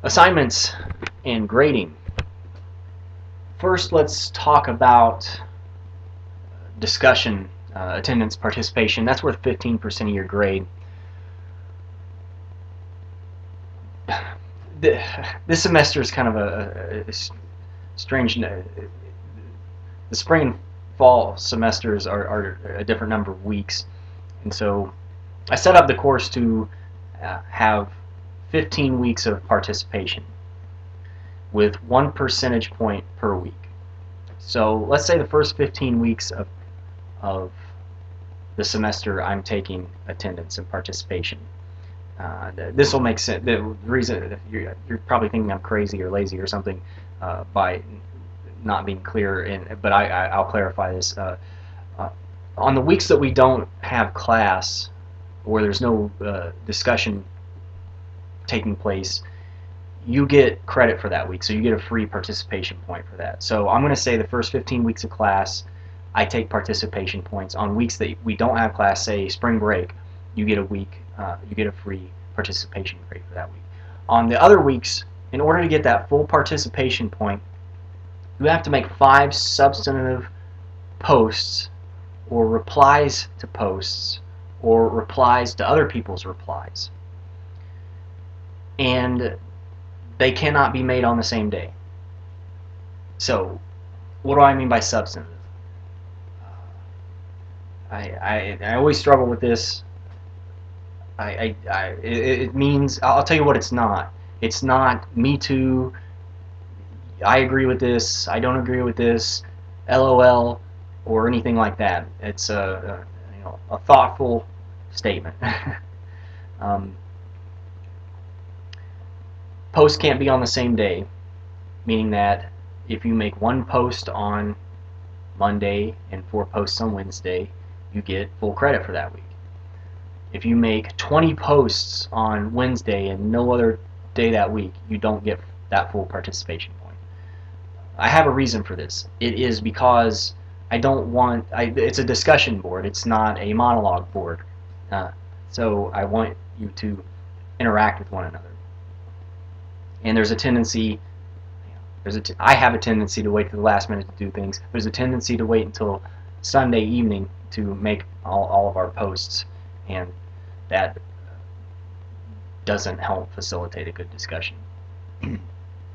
Assignments and grading. First, let's talk about discussion, attendance, participation. That's worth 15% of your grade. This semester is kind of a strange. The spring and fall semesters are a different number of weeks, and so I set up the course to have 15 weeks of participation with 1 percentage point per week. So let's say the first 15 weeks of the semester I'm taking attendance and participation. This will make sense. The reason you're probably thinking I'm crazy or lazy or something by not being clear, but I'll clarify this. On the weeks that we don't have class, where there's no discussion taking place, you get credit for that week, so you get a free participation point for that. So I'm going to say the first 15 weeks of class, I take participation points. On weeks that we don't have class, say spring break, you get a week, you get a free participation grade for that week. On the other weeks, in order to get that full participation point, you have to make 5 substantive posts or replies to posts or replies to other people's replies. And they cannot be made on the same day. So, what do I mean by substantive? I always struggle with this. It means, I'll tell you what it's not. It's not me too, I agree with this, I don't agree with this, LOL, or anything like that. It's a thoughtful statement. Posts can't be on the same day, meaning that if you make 1 post on Monday and 4 posts on Wednesday, you get full credit for that week. If you make 20 posts on Wednesday and no other day that week, you don't get that full participation point. I have a reason for this. It is because I don't want, it's a discussion board, it's not a monologue board. So I want you to interact with one another. And there's a tendency, I have a tendency to wait to the last minute to do things. There's a tendency to wait until Sunday evening to make all of our posts, and that doesn't help facilitate a good discussion.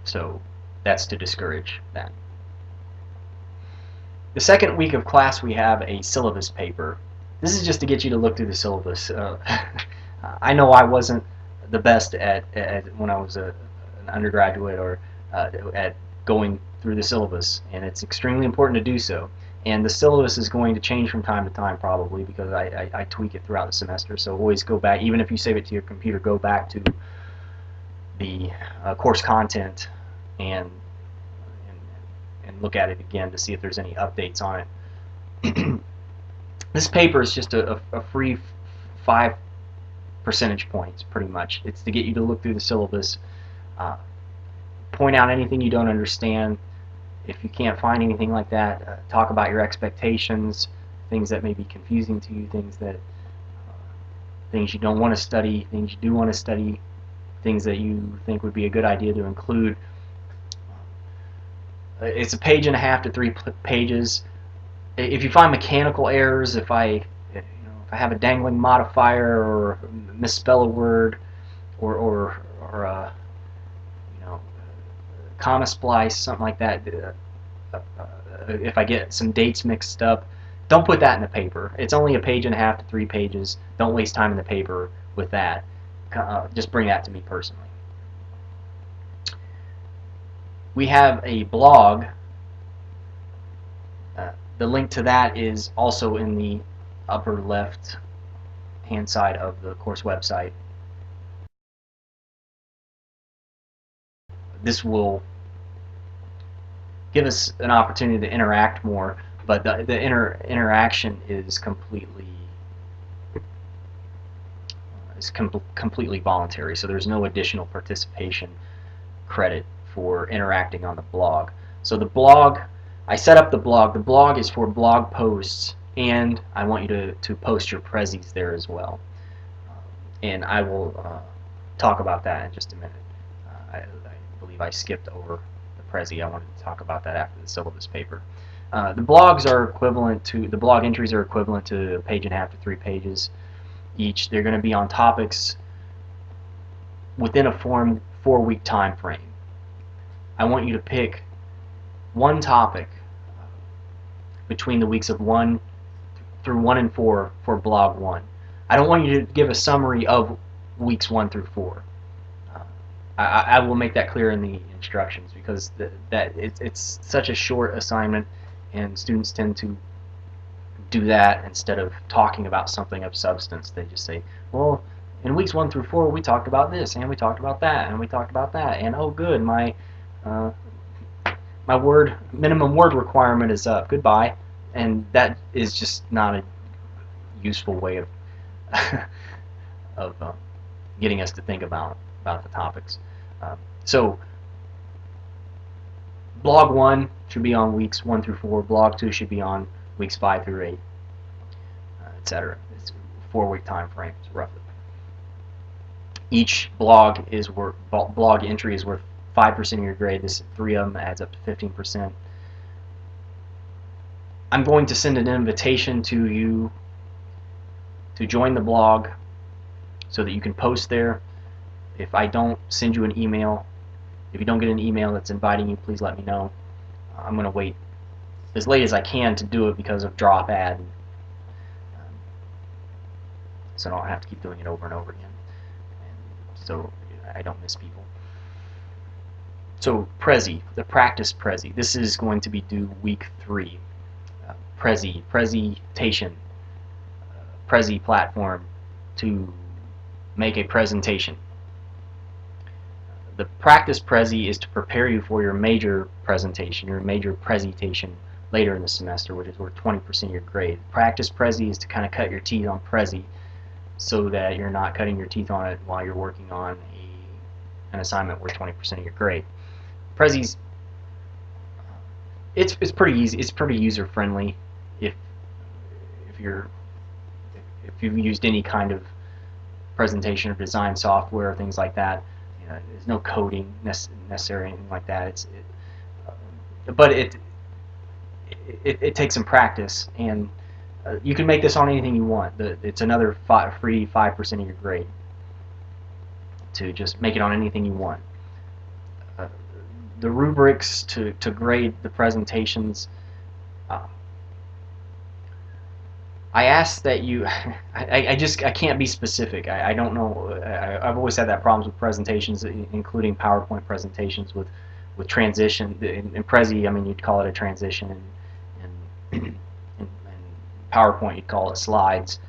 So that's to discourage that. The second week of class we have a syllabus paper. This is just to get you to look through the syllabus. I know I wasn't the best at when I was an undergraduate or at going through the syllabus, and it's extremely important to do so. And the syllabus is going to change from time to time probably because I tweak it throughout the semester, so always go back, even if you save it to your computer, go back to the course content and look at it again to see if there's any updates on it. This paper is just a free 5 percentage points, pretty much. It's to get you to look through the syllabus, point out anything you don't understand. If you can't find anything like that, talk about your expectations, things that may be confusing to you, things you don't want to study, things you do want to study, things that you think would be a good idea to include. It's a page and a half to 3 pages. If you find mechanical errors, if I have a dangling modifier or misspell a word, or comma splice, something like that, if I get some dates mixed up, don't put that in the paper. It's only a page and a half to 3 pages. Don't waste time in the paper with that. Just bring that to me personally. We have a blog. The link to that is also in the upper left hand side of the course website. This will give us an opportunity to interact more, but the interaction is completely voluntary, so there's no additional participation credit for interacting on the blog. So the blog, I set up the blog. The blog is for blog posts, and I want you to post your prezzies there as well. And I will talk about that in just a minute. I believe I skipped over the Prezi. I wanted to talk about that after the syllabus paper. The blogs are equivalent to, the blog entries are equivalent to a page and a half to 3 pages each. They're going to be on topics within a 4-week time frame. I want you to pick one topic between the weeks of 1 through 1 and 4 for blog 1. I don't want you to give a summary of weeks 1 through 4. I will make that clear in the instructions, because it's such a short assignment, and students tend to do that instead of talking about something of substance. They just say, well, in weeks 1 through 4 we talked about this, and we talked about that, and we talked about that, and oh good, my minimum word requirement is up, goodbye. And that is just not a useful way of of getting us to think about the topics. So blog 1 should be on weeks 1 through 4, blog 2 should be on weeks 5 through 8, etc. It's 4-week time frames roughly. Each blog entry is worth 5% of your grade. This 3 of them adds up to 15%. I'm going to send an invitation to you to join the blog so that you can post there. If I don't send you an email, if you don't get an email that's inviting you, please let me know. I'm going to wait as late as I can to do it because of drop ad, so I don't have to keep doing it over and over again, and so I don't miss people. So Prezi, the practice Prezi. This is going to be due week 3. Presentation, Prezi platform to make a presentation. The practice Prezi is to prepare you for your major presentation, your major presentation later in the semester, which is worth 20% of your grade. Practice Prezi is to kind of cut your teeth on Prezi so that you're not cutting your teeth on it while you're working on an assignment worth 20% of your grade. Prezi's it's pretty easy. It's pretty user friendly if you've used any kind of presentation or design software or things like that. You know, there's no coding necessary or anything like that. But it takes some practice, and you can make this on anything you want. It's another free 5% of your grade to just make it on anything you want. The rubrics to grade the presentations, I ask that you, I can't be specific. I don't know. I've always had that problems with presentations, including PowerPoint presentations with transition. In Prezi, I mean, you'd call it a transition, and in PowerPoint you'd call it slides.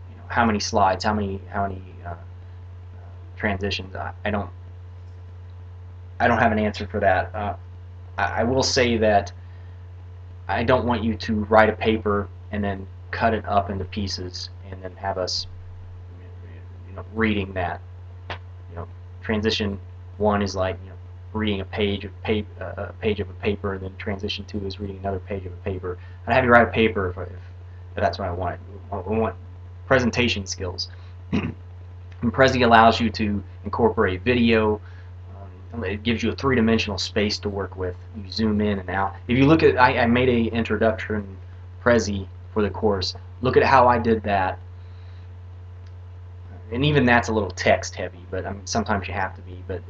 You know, how many slides? How many transitions? I don't have an answer for that. I will say that I don't want you to write a paper and then cut it up into pieces and then have us, reading that. Transition 1 is like, reading a page of a paper, and then transition 2 is reading another page of a paper. I'd have you write a paper if that's what I want. I want presentation skills. And Prezi allows you to incorporate video. It gives you a 3-dimensional space to work with. You zoom in and out. If you look at, I made a introduction Prezi for the course. Look at how I did that. And even that's a little text heavy, but I mean, sometimes you have to be. But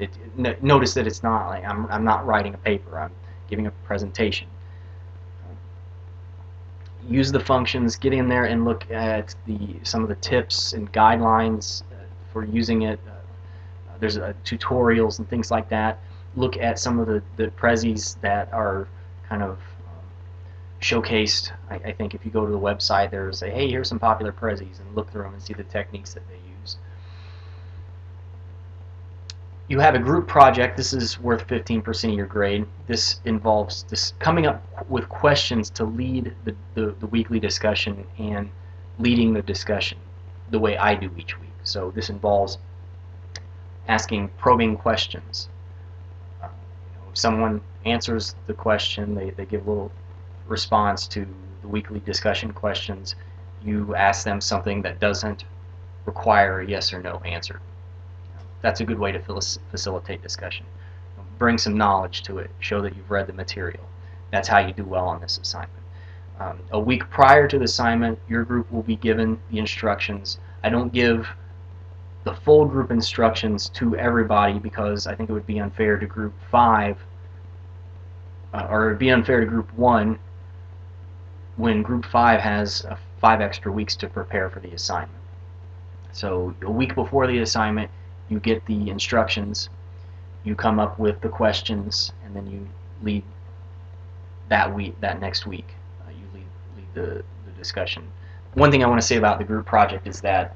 notice that it's not like I'm not writing a paper. I'm giving a presentation. Use the functions. Get in there and look at some of the tips and guidelines for using it. There's tutorials and things like that. Look at some of the Prezis that are kind of showcased. I think if you go to the website, there's hey, here's some popular Prezis, and look through them and see the techniques that they use. You have a group project. This is worth 15% of your grade. This involves coming up with questions to lead the weekly discussion and leading the discussion the way I do each week. So this involves asking probing questions. If someone answers the question, they give a little response to the weekly discussion questions, you ask them something that doesn't require a yes or no answer. that's a good way to facilitate discussion. Bring some knowledge to it. Show that you've read the material. That's how you do well on this assignment. A week prior to the assignment, your group will be given the instructions. I don't give the full group instructions to everybody because I think it would be unfair to group 5, or it would be unfair to group 1 when group 5 has 5 extra weeks to prepare for the assignment. So a week before the assignment, you get the instructions, you come up with the questions, and then you lead that next week. You lead the discussion. One thing I want to say about the group project is that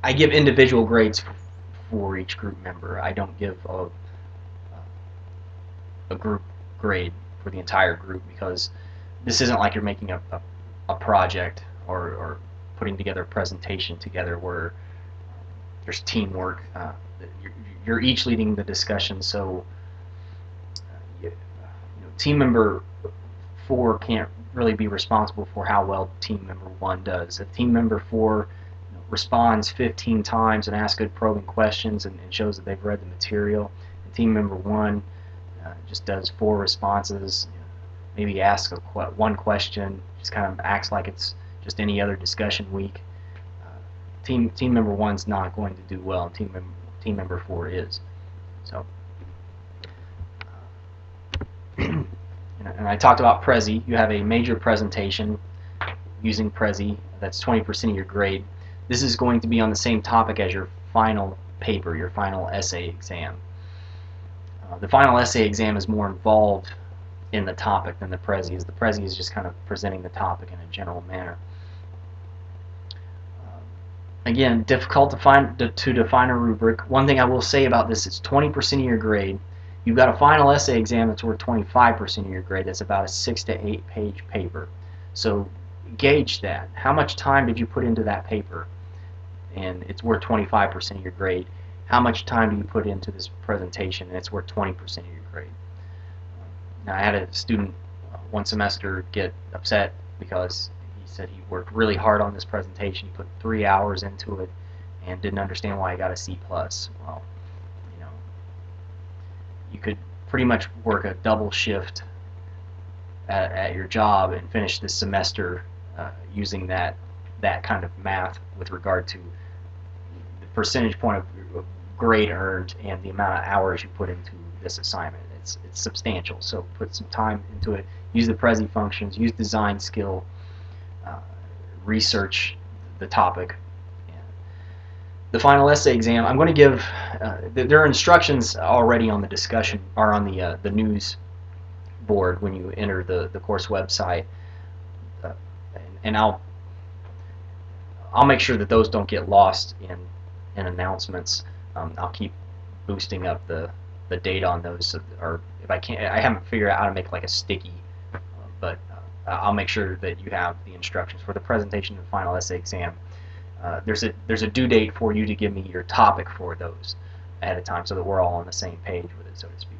I give individual grades for each group member. I don't give a group grade for the entire group, because this isn't like you're making a project or putting together a presentation together where there's teamwork. You're each leading the discussion, so team member 4 can't really be responsible for how well team member 1 does. If team member 4 responds 15 times and asks good probing questions and shows that they've read the material, and team member 1 just does 4 responses, maybe asks one question, just kind of acts like it's just any other discussion week, team member 1's not going to do well, and team member 4 is. So, and I talked about Prezi. You have a major presentation using Prezi. That's 20% of your grade. This is going to be on the same topic as your final paper, your final essay exam. The final essay exam is more involved in the topic than the Prezi is. The Prezi is just kind of presenting the topic in a general manner. Again, difficult to define a rubric. One thing I will say about this is 20% of your grade. You've got a final essay exam that's worth 25% of your grade. That's about a 6 to 8 page paper. So gauge that. How much time did you put into that paper? And it's worth 25% of your grade. How much time do you put into this presentation? And it's worth 20% of your grade. Now, I had a student one semester get upset because he said he worked really hard on this presentation. He put 3 hours into it and didn't understand why he got a C+. Well, you could pretty much work a double shift at your job and finish this semester using that kind of math with regard to the percentage point of grade earned and the amount of hours you put into this assignment. It's substantial, so put some time into it. Use the Prezi functions, use design skill, research the topic. The final essay exam, I'm going to give, there are instructions already on the discussion, or on the news board when you enter the course website, and I'll make sure that those don't get lost in announcements. I'll keep boosting up the data on those, or if I can't, I haven't figured out how to make like a sticky, but I'll make sure that you have the instructions for the presentation and the final essay exam. There's a due date for you to give me your topic for those ahead of time, so that we're all on the same page with it, so to speak.